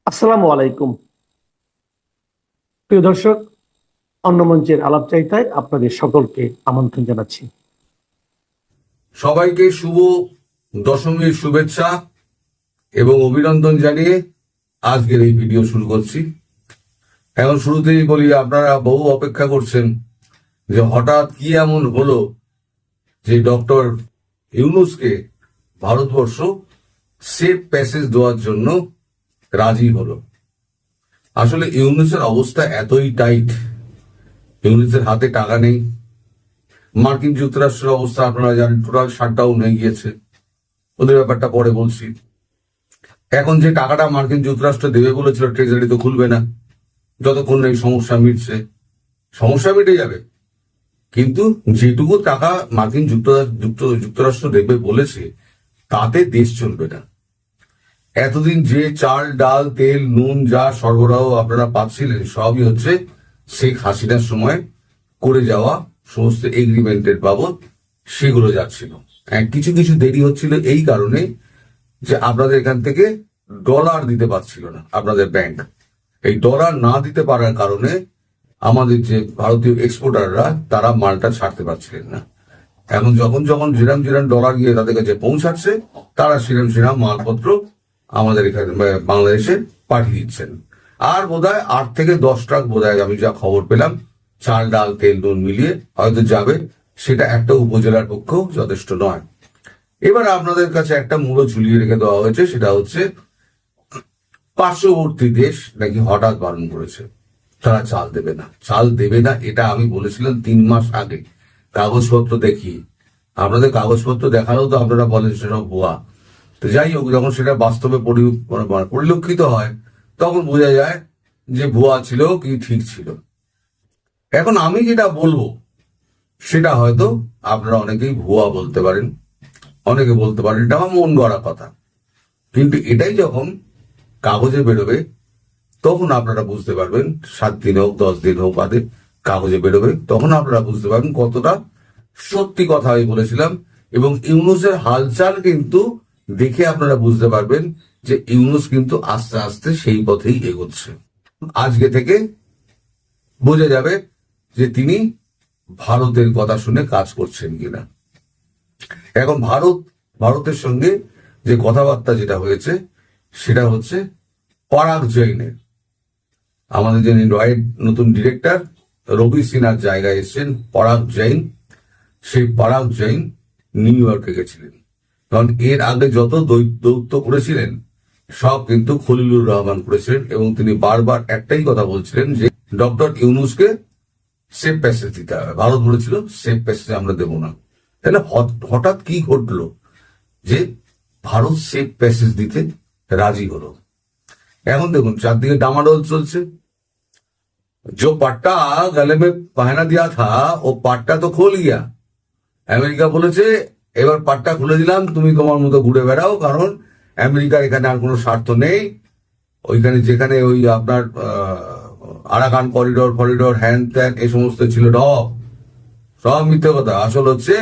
আসসালামু আলাইকুম। প্রিয় দর্শক, অন্য মঞ্চের আলাপচারিতায় আপনাদের সকলকে আমন্ত্রণ জানাচ্ছি। সবাইকে শুভ দশমীর শুভেচ্ছা এবং অভিনন্দন জানিয়ে আজকের এই ভিডিও শুরু করছি। এখন শুরুতেই বলি, আপনারা বহু অপেক্ষা করছেন যে হঠাৎ কি এমন হলো যে ডক্টর ইউনূসকে ভারতবর্ষ সেফ প্যাসেজ দেওয়ার জন্য রাজি হলো। আসলে ইউনূসের অবস্থা এতই টাইট, ইউনূসের হাতে টাকা নেই। মার্কিন যুক্তরাষ্ট্রের অবস্থা আপনারা জানেন, টোটাল শাটডাউন হয়ে গিয়েছে। ওদের ব্যাপারটা পরে বলছি। এখন যে টাকাটা মার্কিন যুক্তরাষ্ট্র দেবে বলেছিল, ট্রেজারি তো খুলবে না যতক্ষণ এই সমস্যা মিটছে। সমস্যা মিটে যাবে, কিন্তু যেটুকু টাকা মার্কিন যুক্তরাষ্ট্র দেবে বলেছে তাতে দেশ চলবে না। এতদিন যে চাল ডাল তেল নুন যা সরবরাহ আপনারা পাচ্ছিলেন সবই হচ্ছে শেখ হাসিনার সময় করে যাওয়া সমস্ত এগ্রিমেন্টের বাবদ সেগুলো যাচ্ছিল। কিছু কিছু দেরি হচ্ছিল এই কারণে যে আপনাদের এখান থেকে ডলার দিতে পারছিল না আপনাদের ব্যাংক। এই ডলার না দিতে পারার কারণে আমাদের যে ভারতীয় এক্সপোর্টাররা তারা মালটা ছাড়তে পারছিলেন না। এখন যখন যখন যেরাম যেরাম ডলার গিয়ে তাদের কাছে পৌঁছাচ্ছে, তারা সেরাম মালপত্র আমাদের এখানে বাংলাদেশে পাঠিয়ে দিচ্ছেন। আর বোধহয় 8 থেকে 10 ট্রাক বোধহয় আমি যা খবর পেলাম চাল ডাল তেল নুন মিলিয়ে হয়তো যাবে। সেটা একটা উপজেলার পক্ষেও যথেষ্ট নয়। এবার আপনাদের কাছে একটা মূল্য ঝুলিয়ে রেখে দেওয়া হয়েছে, সেটা হচ্ছে পার্শ্ববর্তী দেশ নাকি হঠাৎ বারণ করেছে তারা চাল দেবে না। চাল দেবে না এটা আমি বলেছিলাম 3 মাস আগে কাগজপত্র দেখিয়ে। আপনাদের কাগজপত্র দেখালেও তো আপনারা বলেন সেসব ভুয়া। তো যাই হোক, যখন সেটা বাস্তবে পরিলক্ষিত হয় তখন বোঝা যায় যে ভুয়া ছিল কি ঠিক ছিল। এখন আমি যেটা বলবো সেটা হয়তো আপনারা অনেকেই ভুয়া বলতে পারেন, অনেকে বলতে পারেন এটা আমার মন গড়া কথা, কিন্তু এটাই যখন কাগজে বেরোবে তখন আপনারা বুঝতে পারবেন। 7 দিন হোক 10 দিন হোক বাদে কাগজে বেরোবে, তখন আপনারা বুঝতে পারবেন কতটা সত্যি কথা আমি বলেছিলাম। এবং ইউনূসের হালচাল কিন্তু দেখে আপনারা বুঝতে পারবেন যে ইউনূস কিন্তু আস্তে আস্তে সেই পথেই এগোচ্ছে। আজকে থেকে বোঝা যাবে যে তিনি ভারতের কথা শুনে কাজ করছেন কিনা। এখন ভারতের সঙ্গে যে কথাবার্তা যেটা হয়েছে সেটা হচ্ছে পরাগ জৈনের, আমাদের যে নতুন ডিরেক্টর রবি সিনহার জায়গায় এসেছেন পরাগ জৈন। সেই পরাগ জৈন নিউ ইয়র্কে গেছিলেন, কারণ এর আগে যত দৌত্য করেছিলেন সব কিন্তু খলিলুর রহমান করেছিলেন। এবং তিনি বারবার একটাই কথা বলছিলেন যে ডক্টর ইউনূসকে সেফ প্যাসেজ দিতে হবে। ভারত বলেছিল সেফ প্যাসেজ আমরা দেব না। তাহলে হঠাৎ কি ঘটলো যে ভারত সেফ প্যাসেজ দিতে রাজি হলো। এখন দেখুন চারদিকে ডামাডোল চলছে। जो पट्टा गले में पहना दिया था वो पट्टा तो खोल गया। আমেরিকা বলেছে এবার পাট্টা খুলে দিলাম, তুমি তোমার মতো ঘুরে বেড়াও, কারণ আমেরিকার এখানে আর কোনো স্বার্থ নেই। ওইখানে যেখানে ওই আপনার আরাকান করিডোর হ্যান ত্যান এই সমস্ত ছিল সব মিথ্যে কথা। আসল হচ্ছে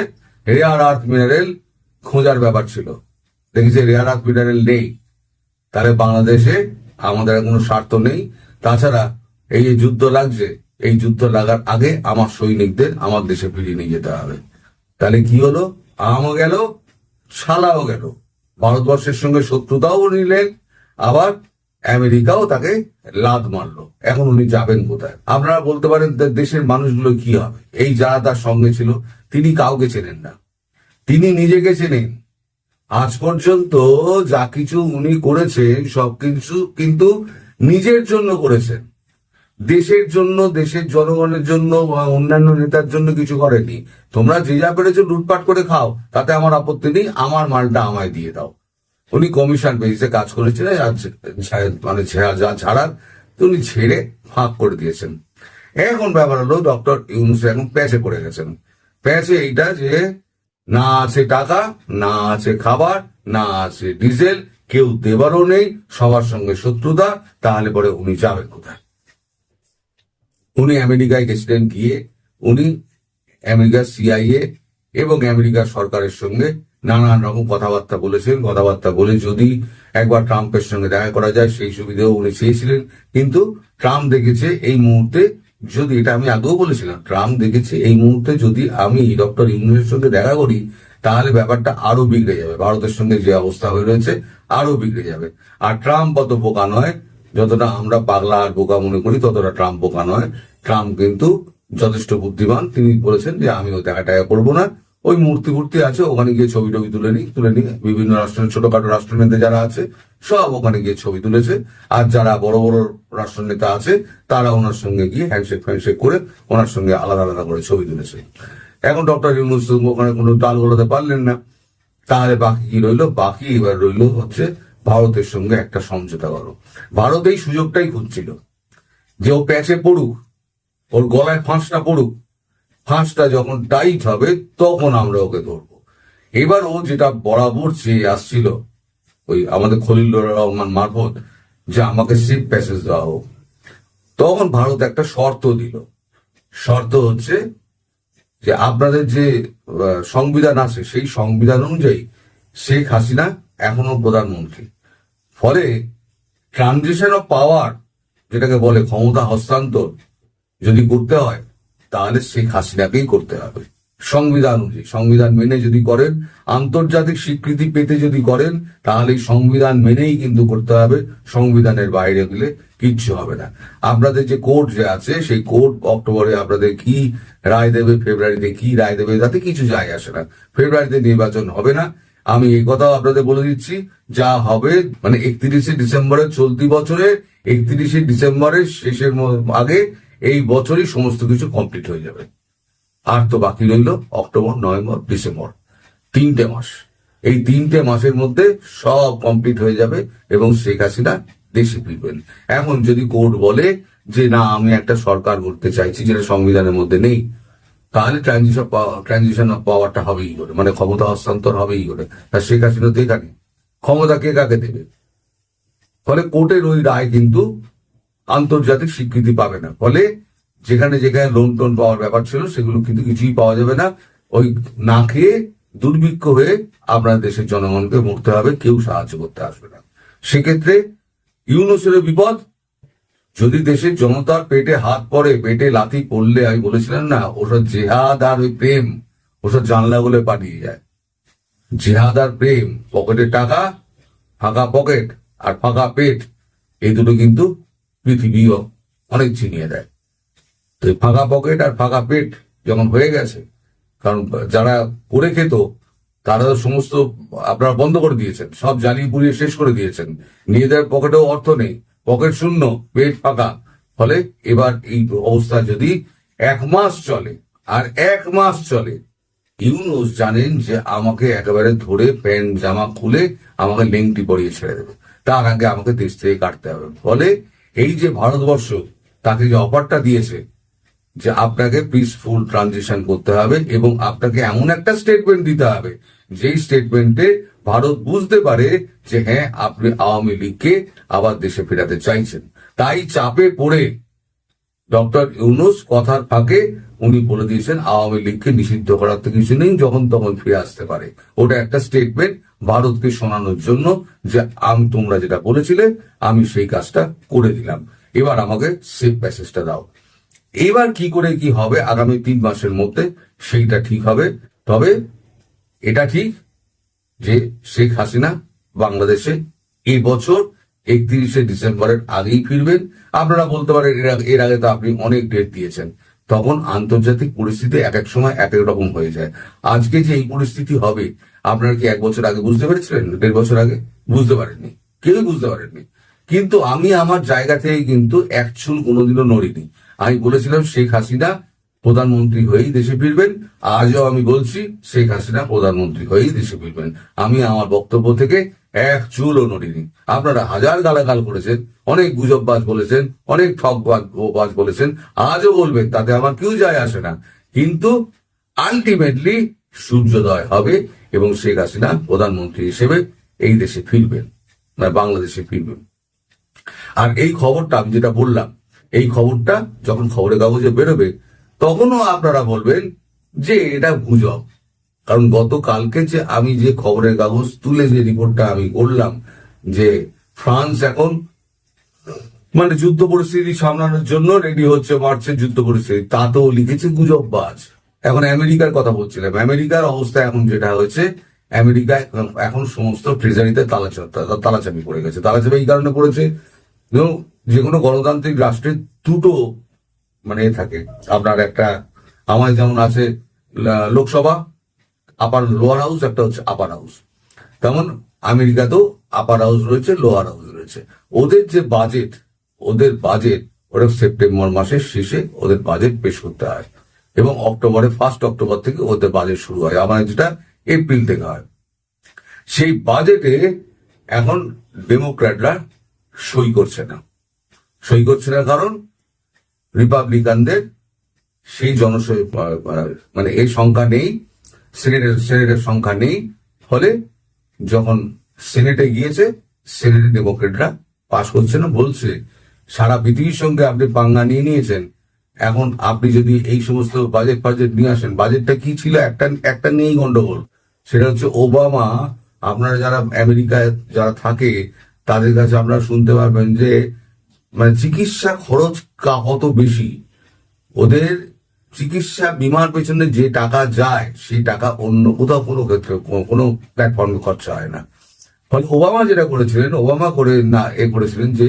রেয়ার আর্থ মিনারেল খোঁজার ব্যাপার ছিল। দেখেছি রেয়ার আর্থ মিনারেল নেই, তাহলে বাংলাদেশে আমাদের কোনো স্বার্থ নেই। তাছাড়া এই যে যুদ্ধ লাগছে, এই যুদ্ধ লাগার আগে আমার সৈনিকদের আমার দেশে ফিরিয়ে নিয়ে যেতে হবে। তাহলে কি হলো, আমও গেল শালাও গেল। ভারতবর্ষের সঙ্গে শত্রুতাও নিলেন, আবার আমেরিকাও তাকে লাদ মারলো। এখন উনি যাবেন কোথায়? আপনারা বলতে পারেন দেশের মানুষগুলো কি হবে। এই যারা তার সঙ্গে ছিল তিনি কাউকে চেনেন না, তিনি নিজেকে চেনেন। আজ পর্যন্ত যা কিছু উনি করেছেন সবকিছু কিন্তু নিজের জন্য করেছেন, দেশের জন্য, দেশের জনগণের জন্য বা অন্যান্য নেতার জন্য কিছু করেনি। তোমরা যে যা পেরেছো লুটপাট করে খাও, তাতে আমার আপত্তি নেই, আমার মালটা আমায় দিয়ে দাও। উনি কমিশন বেসিসে কাজ করেছিলেন, মানে যা ছাড়ার উনি ছেড়ে ফাঁক করে দিয়েছেন। এখন ব্যাপার হলো ডক্টর ইউনূস এখন প্যাচে পড়ে গেছেন। প্যাচে এইটা যে না আছে টাকা, না আছে খাবার, না আছে ডিজেল, কেউ দেবারও নেই, সবার সঙ্গে শত্রুতা। তাহলে পরে উনি যাবেন কোথায়? উনি আমেরিকায় গেছিলেন, গিয়ে উনি আমেরিকার সিআইএ এবং আমেরিকার সরকারের সঙ্গে নানান রকম কথাবার্তা বলেছেন। কথাবার্তা বলে যদি একবার ট্রাম্পের সঙ্গে দেখা করা যায় সেই সুবিধাও উনি চেয়েছিলেন, কিন্তু ট্রাম্প দেখেছে এই মুহূর্তে, যদি এটা আমি আগেও বলেছিলাম, ট্রাম্প দেখেছে এই মুহূর্তে যদি আমি ডক্টর ইউনূসের সঙ্গে দেখা করি তাহলে ব্যাপারটা আরো বিগড়ে যাবে, ভারতের সঙ্গে যে অবস্থা হয়ে রয়েছে আরো বিগড়ে যাবে। আর ট্রাম্প অত বোকা নয়, যতটা আমরা পাগলা আর বোকা মনে করি ততটা ট্রাম্প বোকা নয়। ট্রাম্প কিন্তু যথেষ্ট বুদ্ধিমান। তিনি বলেছেন যে আমি ওই দেখা টাকা করবো না, ওই মূর্তি আছে ওখানে গিয়ে ছবি টবি তুলে নি। বিভিন্ন রাষ্ট্রের ছোটখাটো রাষ্ট্রনেতা যারা আছে সব ওখানে গিয়ে ছবি তুলেছে, আর যারা বড় বড় রাষ্ট্রনেতা আছে তারা ওনার সঙ্গে গিয়ে হ্যান্ডশেক ফ্যান্ডশেক করে ওনার সঙ্গে আলাদা আলাদা করে ছবি তুলেছে। এখন ডক্টর ইউনূস ওখানে কোনো তাল গলাতে পারলেন না, তাহলে বাকি কি রইলো? বাকি এবার রইলো হচ্ছে ভারতের সঙ্গে একটা সমঝোতা করো। ভারত এই সুযোগটাই খুঁজছিল যে ও প্যাচে পড়ুক, ওর গলায় ফাঁসটা পড়ুক, ফাঁসটা যখন টাইট হবে তখন আমরা ওকে ধরবো। এবার ও যেটা বরাবর চেয়ে আসছিল ওই আমাদের খলিলুর রহমান মারফত, যে আমাকে সেফ প্যাসেজ দেওয়া হোক, তখন ভারত একটা শর্ত দিল। শর্ত হচ্ছে যে আপনাদের যে সংবিধান আছে সেই সংবিধান অনুযায়ী শেখ হাসিনা এখনো প্রধানমন্ত্রী, ফলে ট্রানজিশন অফ পাওয়ার যেটাকে বলে ক্ষমতা হস্তান্তর যদি করতে হয় তাহলে শেখ হাসিনাকেই করতে হবে সংবিধান অনুযায়ী। সংবিধান মেনে যদি করেন, আন্তর্জাতিক স্বীকৃতি পেতে যদি করেন, তাহলে সংবিধান মেনেই কিন্তু করতে হবে। সংবিধানের বাইরে গেলে কিচ্ছু হবে না। আপনাদের যে কোর্ট যে আছে সেই কোর্ট অক্টোবরে আপনাদের কি রায় দেবে, ফেব্রুয়ারিতে কি রায় দেবে, তাতে কিছু যায় আসে না। ফেব্রুয়ারিতে নির্বাচন হবে না, আমি এই কথাও আপনাদের বলে দিচ্ছি। যা হবে মানে 31শে ডিসেম্বরের চলতি বছরের 31শে ডিসেম্বরের শেষের আগে এই বছরই সমস্ত কিছু কমপ্লিট হয়ে যাবে। আর তো বাকি রইল অক্টোবর, নভেম্বর, ডিসেম্বর, 3টে মাস। এই 3টে মাসের মধ্যে সব কমপ্লিট হয়ে যাবে এবং শেখ হাসিনা দেশে ফিরবেন। এখন যদি কোর্ট বলে যে না আমি একটা সরকার করতে চাইছি যেটা সংবিধানের মধ্যে নেই, তাহলে ট্রানজিশন অফ পাওয়ারটা হবেই করে, মানে ক্ষমতা হস্তান্তর হবেই করে। তা শেখ হাসিনা তো এখানে ক্ষমতা কে কাকে দেবে? ফলে কোর্টের ওই রায় কিন্তু আন্তর্জাতিক স্বীকৃতি পাবে না। ফলে যেখানে যেখানে লোন টোন পাওয়ার ব্যাপার ছিল সেগুলো কিন্তু কিছুই পাওয়া যাবে না। ওই না খেয়ে দুর্ভিক্ষ হয়ে আপনার দেশের জনগণকে মরতে হবে, কেউ সাহায্য করতে আসবে না। সেক্ষেত্রে ইউনূসের বিপদ। যদি দেশের জনতার পেটে হাত পড়ে, পেটে লাথি পড়লে, আমি বলেছিলাম না ওসব জেহাদ আর ওই প্রেম ওসব জানলা বলে পালিয়ে যায়। জেহাদ আর প্রেম, পকেটে টাকা, ফাঁকা পকেট আর ফাঁকা পেট, এই দুটো কিন্তু পৃথিবীও অনেক ছিনিয়ে দেয়। তো ফাঁকা পকেট আর ফাঁকা পেট যখন হয়ে গেছে, কারণ যারা করে খেত তারা সমস্ত আপনারা বন্ধ করে দিয়েছেন, সব জ্বালিয়ে পুড়িয়ে শেষ করে দিয়েছেন। নিজেদের পকেটেও অর্থ নেই, পকেট শূন্য, পেট ফাঁকা। ফলে এবার এই অবস্থা যদি 1 মাস চলে, আর 1 মাস চলে, ইউনূস জানেন যে আমাকে একেবারে ধরে প্যান্ট জামা খুলে আমাকে লেংটি পরিয়ে ছেড়ে দেবে, তার আগে আমাকে দেশ থেকে কাটতে হবে। ফলে এই যে ভারতবর্ষ তাকে যে অফারটা দিয়েছে যে আপনাকে পিসফুল ট্রানজিশন করতে হবে এবং আপনাকে এমন একটা স্টেটমেন্ট দিতে হবে যেই স্টেটমেন্টে ভারত বুঝতে পারে যে হ্যাঁ আপনি আওয়ামী লীগকে আবার দেশে ফেরাতে চাইছেন। তাই চাপে পড়ে ডক্টর ইউনূস কথার ফাঁকে উনি বলে দিয়েছেন আওয়ামী লীগকে নিষিদ্ধ করার তো কিছু নেই, যখন তখন ফিরে আসতে পারে। ওটা একটা স্টেটমেন্ট ভারতকে শোনানোর জন্য যে তোমরা যেটা বলেছিলে আমি সেই কাজটা করে দিলাম, এবার আমাকে সেফ প্যাসেজটা দাও। এবার কি করে কি হবে আগামী 3 মাসের মধ্যে সেইটা ঠিক হবে। তবে এটা ঠিক যে শেখ হাসিনা বাংলাদেশে এই বছর 31শে ডিসেম্বরের আগেই ফিরবেন। আপনারা বলতে পারেন এর আগে তো আপনি অনেক ডেট দিয়েছেন। তখন আন্তর্জাতিক পরিস্থিতি এক এক সময় এক এক রকম হয়ে যায়। আজকে যে এই পরিস্থিতি হবে আপনারা কি 1 বছর আগে বুঝতে পেরেছিলেন? 1.5 বছর আগে বুঝতে পারেননি, কেউই বুঝতে পারেননি। কিন্তু আমি আমার জায়গা থেকে কিন্তু এক চুল কোনোদিনও নড়িনি। আমি বলেছিলাম শেখ হাসিনা প্রধানমন্ত্রী হয়েই দেশে ফিরবেন। আজও আমি বলছি শেখ হাসিনা প্রধানমন্ত্রী হয়েই দেশে ফিরবেন। আমি আমার বক্তব্য থেকে এক চুলও নড়িনি। আপনারা হাজার গালাগাল করেছেন, অনেক গুজববাজ বলেছেন, অনেক ঠকবাজ বলেছেন, আজও বলবেন, তাতে আমার কেউ যায় আসে না। কিন্তু আলটিমেটলি সূর্যোদয় হবে এবং শেখ হাসিনা প্রধানমন্ত্রী হিসেবে এই দেশে ফিরবেন, মানে বাংলাদেশে ফিরবেন। আর এই খবরটা আমি যেটা বললাম, এই খবরটা যখন খবরের কাগজে বেরোবে তখনও আপনারা বলবেন যে এটা গুজব। কারণ গতকালকে যে আমি যে খবরের কাগজ তুলে যে রিপোর্টটা আমি করলাম যে ফ্রান্স এখন মানে যুদ্ধ পরিস্থিতি সামলানোর জন্য রেডি হচ্ছে, মারছে যুদ্ধ পরিস্থিতি, তা তো লিখেছে গুজববাজ। এখন আমেরিকার কথা বলছিলাম, আমেরিকার অবস্থা এখন যেটা হয়েছে, আমেরিকা এখন সমস্ত ট্রেজারিতে তালাচাবি পড়ে গেছে। তালাচাবি এই কারণে পড়েছে, যে কোনো গণতান্ত্রিক রাষ্ট্রের দুটো মানে থাকে, আপনার একটা আমার যেমন আছে লোকসভা আপার লোয়ার হাউস, একটা হচ্ছে আপার হাউস, তেমন আমেরিকাতেও আপার হাউস রয়েছে, লোয়ার হাউস রয়েছে। ওদের যে বাজেট, ওরা সেপ্টেম্বর মাসের শেষে ওদের বাজেট পেশ করতে হয় এবং ফার্স্ট অক্টোবর থেকে ওদের বাজেট শুরু হয়, আমার যেটা এপ্রিল থেকে হয়। সেই বাজেটে এখন ডেমোক্র্যাটরা সই করছে না কারণ রিপাবলিকানদের সেই মানে এই সংখ্যা নেই, সিনেটের সংখ্যা নেই। ফলে যখন সিনেটে গিয়েছে, সিনেটে ডেমোক্রেটরা পাশ করছে না, বলছে সারা পৃথিবীর সঙ্গে আপনি পাঙ্গা নিয়ে নিয়েছেন, এখন আপনি যদি এই সমস্ত বাজেট নিয়ে আসেন। বাজেটটা কি ছিল? একটা নিয়েই গন্ডগোল, সেটা হচ্ছে ওবামা। আপনারা যারা আমেরিকায় যারা থাকে তাদের কাছে আপনারা শুনতে পারবেন যে মানে চিকিৎসা খরচ কত বেশি। ওদের চিকিৎসা বিমার পেছনে যে টাকা যায় সেই টাকা অন্য কোথাও কোনো ক্ষেত্রে কোনো প্ল্যাটফর্মে খরচা হয় না। ফলে ওবামা যেটা করেছিলেন, করেছিলেন যে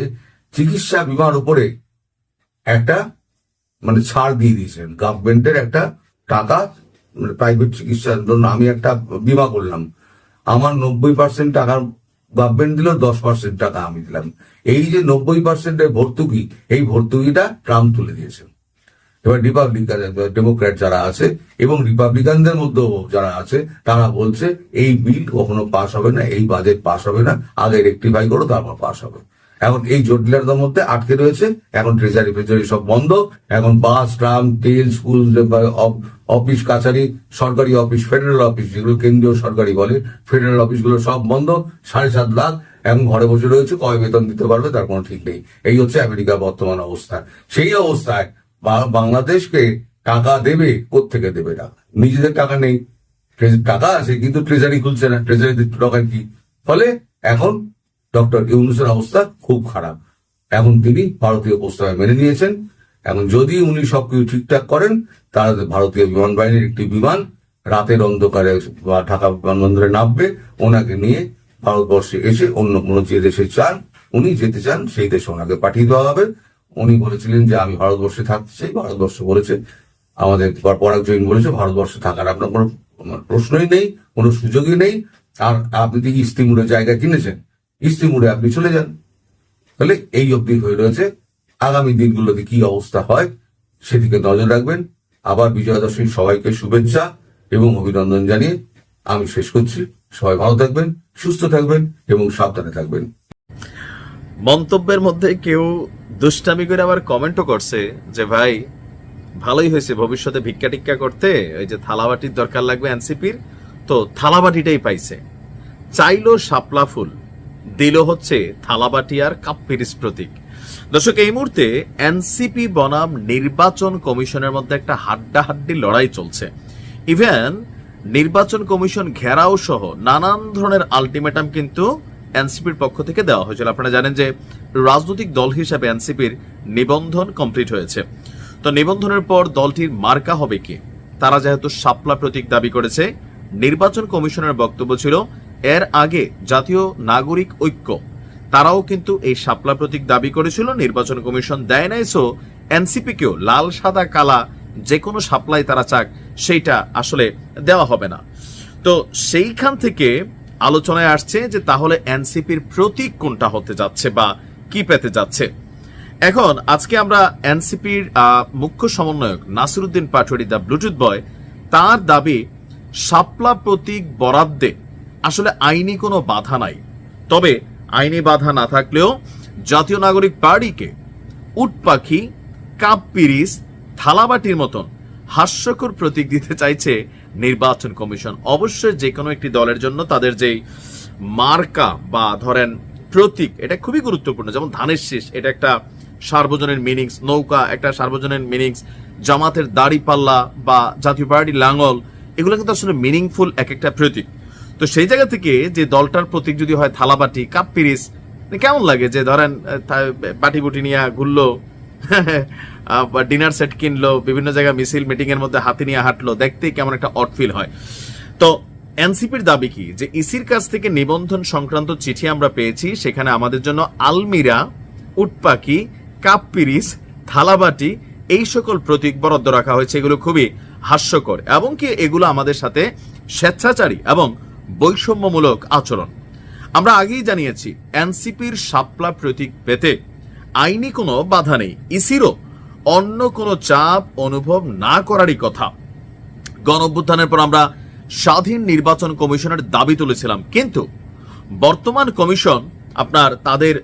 চিকিৎসা বিমার উপরে একটা মানে ছাড় দিয়ে দিয়েছিলেন, গভর্নমেন্টের একটা টাকা, মানে প্রাইভেট চিকিৎসার জন্য আমি একটা বিমা করলাম, আমার 90% টাকা গভর্নমেন্ট দিল, 10% টাকা আমি দিলাম। এই যে 90%-এর ভর্তুকি, এই ভর্তুকিটা ট্রাম্প তুলে দিয়েছেন। এবার ডেমোক্র্যাট যারা আছে এবং রিপাবলিকানদের মধ্যেও যারা আছে তারা বলছে এই বিল কখনো পাস হবে না, এই বাজেট পাস হবে না, আগে রেকটিফাই করো তারপর পাস হবে। এখন এই জটিলতার মধ্যে আটকে রয়েছে। এখন ট্রেজারি সব বন্ধ। এখন বাস, ট্রাম, তেল, স্কুল, অফিস কাছারি, সরকারি অফিস, ফেডারেল অফিস, যেগুলো কেন্দ্রীয় সরকারি বলে, ফেডারেল অফিসগুলো সব বন্ধ। 7.5 লাখ এখন ঘরে বসে রয়েছে, কয় বেতন দিতে পারবে তার কোনো ঠিক নেই। এই হচ্ছে আমেরিকার বর্তমান অবস্থা। সেই অবস্থায় বাংলাদেশকে টাকা দেবে, কোত্থেকে দেবে? না, নিজেদের টাকা নেই, টাকা আছে কিন্তু ট্রেজারি খুলছে না, ট্রেজারি টাকা কি? ফলে এখন ডক্টর ইউনূসের অবস্থা খুব খারাপ। এখন তিনি ভারতীয় প্রস্তাবে মেনে নিয়েছেন। এখন যদি উনি সবকিছু ঠিকঠাক করেন, তাহলে ভারতীয় বিমান বাহিনীর একটি বিমান রাতের অন্ধকারে ঢাকা বিমানবন্দরে নামবে, ওনাকে নিয়ে ভারতবর্ষে এসে অন্য কোনো যে দেশে উনি যেতে চান সেই দেশে ওনাকে পাঠিয়ে দেওয়া হবে। উনি বলেছিলেন যে আমি ভারতবর্ষে থাকতে চাই, ভারতবর্ষ বলেছে, আমাদের পরাগ জৈন বলেছে ভারতবর্ষে থাকার আপনার কোনো প্রশ্নই নেই, কোনো সুযোগই নেই। আর আপনি কি ইস্তিমুড়ে জায়গা কিনেছেন, ইস্তিমুড়ে আপনি চলে যান। তাহলে এই অবধি হয়ে রয়েছে। আগামী দিনগুলোতে কি অবস্থা হয় সেদিকে নজর রাখবেন। আবার বিজয়া দশমীর সবাইকে শুভেচ্ছা এবং অভিনন্দন জানিয়ে আমি শেষ করছি। সবাই ভালো থাকবেন, সুস্থ থাকবেন এবং সাবধানে থাকবেন। মন্তব্যের মধ্যে কেউ দুষ্টামি করে আবার কমেন্টও করছে যে ভাই ভালোই হয়েছে, ভবিষ্যতে ভিক্ষা টিক্ষা করতে ওই যে থালাবাটির দরকার লাগবে এনসিপির, তো থালাবাটিটাই পাইছে। চাইলো শাপলা ফুল, দিল হচ্ছে থালাবাটি আর কাপ্পিরিস প্রতীক। দর্শক, এই মুহূর্তে এনসিপি বনাম নির্বাচন কমিশনের মধ্যে একটা হাড্ডাহাড্ডি লড়াই চলছে। ইভেন নির্বাচন কমিশন ঘেরাও সহ নানান ধরনের আলটিমেটাম কিন্তু এনসিপির পক্ষ থেকে দেওয়া হয়েছিল। আপনারা জানেন যে রাজনৈতিক দল হিসেবে এনসিপির নিবন্ধন কমপ্লিট হয়েছে। তো নিবন্ধনের পর দলটির মার্কা হবে কি? তারা যেহেতু শাপলা প্রতীক দাবি করেছে, নির্বাচন কমিশনের বক্তব্য ছিল এর আগে জাতীয় নাগরিক ঐক্য তারাও কিন্তু এই শাপলা প্রতীক দাবি করেছিল, নির্বাচন কমিশন দেয় নাই। সো এনসিপি কেও লাল সাদা কালা যে কোনো শাপলাই তারা চাক, সেইটা আসলে দেওয়া হবে না। তো সেইখান থেকে আলোচনায় আসছে যে তাহলে এনসিপির প্রতীক কোনটা হতে যাচ্ছে বা কি পেতে যাচ্ছে। এখন আজকে আমরা এনসিপির মুখ্য সমন্বয়ক নাসিরউদ্দিন পাটোয়ারি, দা ব্লুটুথ বয়, তার দাবি শাপলা প্রতীক বরাদ্দে আসলে আইনি কোনো বাধা নাই। তবে আইনি বাধা না থাকলেও জাতীয় নাগরিক পার্টিকে উট পাখি, কাপ পিরিস, থালাবাটির মতন হাস্যকর প্রতীক দিতে চাইছে নির্বাচন কমিশন। অবশ্যই যে কোনো একটি দলের জন্য তাদের যে মার্কা বা ধরেন প্রতীক, এটা খুবই গুরুত্বপূর্ণ। যেমন ধানের শীষ, এটা একটা সার্বজনীন মিনিংস, নৌকা একটা সার্বজনীন মিনিংস, জামাতের দাড়ি পাল্লা বা জাতীয় পার্টির লাঙ্গল এগুলো কিন্তু আসলে মিনিংফুল এক একটা প্রতীক। তো সেই জায়গা থেকে যে দলটার প্রতীক যদি হয় থালাবাটি, কাপ পিরিচ, কেমন লাগে যে ধরেন বাটি বুটি নিয়ে ঘুরলো, ডিনার সেট কিনলো, বিভিন্ন জায়গায় মিছিল মিটিং এর মধ্যে হাতি নিয়ে হাঁটলো, দেখতেই কেমন একটা অড ফিল হয়। তো এনসিপির দাবি কি যে ইসির কাছ থেকে নিবন্ধন সংক্রান্ত চিঠি আমরা পেয়েছি, সেখানে আমাদের জন্য আলমিরা, উটপাখি, কাপ পিরিচ, থালাবাটি এই সকল প্রতীক বরাদ্দ রাখা হয়েছে। এগুলো খুবই হাস্যকর এবং কি এগুলো আমাদের সাথে স্বেচ্ছাচারী এবং বৈষম্যমূলক আচরণ। আমরা আগেই জানিয়েছি এনসিপির শাপলা প্রতীক পেতে আইনি কোনো বাধা নেই, ইসিরও অন্য কোনো চাপ অনুভব না করারই কথা। গণঅভ্যুত্থানের পর আমরা স্বাধীন নির্বাচন কমিশনের দাবি তুলেছিলাম, কিন্তু বর্তমান কমিশন আপনার তাদের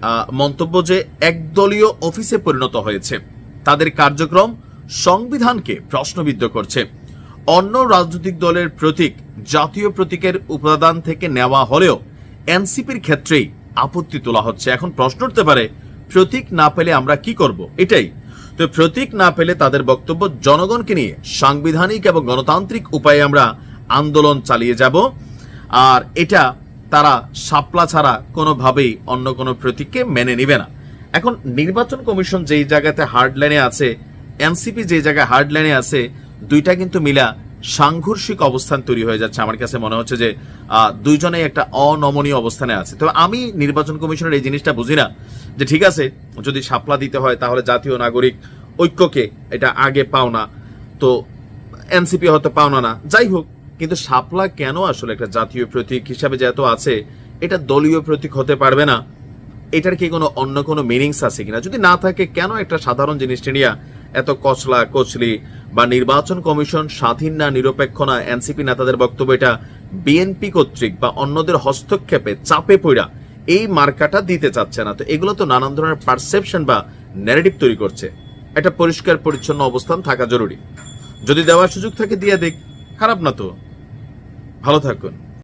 মন্তব্য যে একদলীয় অফিসে পরিণত হয়েছে, তাদের কার্যক্রম সংবিধানকে প্রশ্নবিদ্ধ করছে। অন্য রাজনৈতিক দলের প্রতীক জাতীয় প্রতীকের উপাদান থেকে নেওয়া হলেও এনসিপির ক্ষেত্রেই আপত্তি তোলা হচ্ছে। এখন প্রশ্ন উঠতে পারে প্রতীক না পেলে আমরা কি করব? এটাই তো, প্রতীক না পেলে তাদের বক্তব্য জনগণকে নিয়ে সাংবিধানিক এবং গণতান্ত্রিক উপায়ে আমরা আন্দোলন চালিয়ে যাব, আর এটা তারা শাপলা ছাড়া কোনোভাবেই অন্য কোনো প্রতীককে মেনে নিবে না। এখন নির্বাচন কমিশন যেই জায়গাতে হার্ডলাইনে আছে, এনসিপি যে জায়গায় হার্ডলাইনে আছে, দুইটা কিন্তু মিলা সাংঘর্ষিক অবস্থান তৈরি হয়ে যাচ্ছে। আমার কাছে মনে হচ্ছে যে দুইজনেই একটা অনমনীয় অবস্থানে আছে। তবে আমি নির্বাচন কমিশনের এই জিনিসটা বুঝি না যে ঠিক আছে, যদি শাপলা দিতে হয় তাহলে জাতীয় নাগরিক ঐক্যকে এটা আগে পাওনা, তো এনসিপি হয়তো পাওনা না, যাই হোক, কিন্তু শাপলা কেন আসলে একটা জাতীয় প্রতীক হিসাবে যেহেতু আছে, এটা দলীয় প্রতীক হতে পারবে না? এটার কি কোনো অন্য কোনো মিনিংস আছে কিনা? যদি না থাকে, কেন একটা সাধারণ জিনিসটা নিয়ে এত কচলা কচলি? বা নির্বাচন কমিশন স্বাধীন না, নিরপেক্ষ না, এনসিপি নেতাদের বক্তব্য এটা বিএনপি কর্তৃক বা অন্যদের হস্তক্ষেপে চাপে পড়া এই মার্কাটা দিতে চাচ্ছে না। তো এগুলো তো নানান ধরনের পারসেপশন বা ন্যারেটিভ তৈরি করছে। একটা পরিষ্কার পরিচ্ছন্ন অবস্থান থাকা জরুরি। যদি দেওয়ার সুযোগ থাকে দিয়ে দেখ, খারাপ না তো। ভালো থাকুন।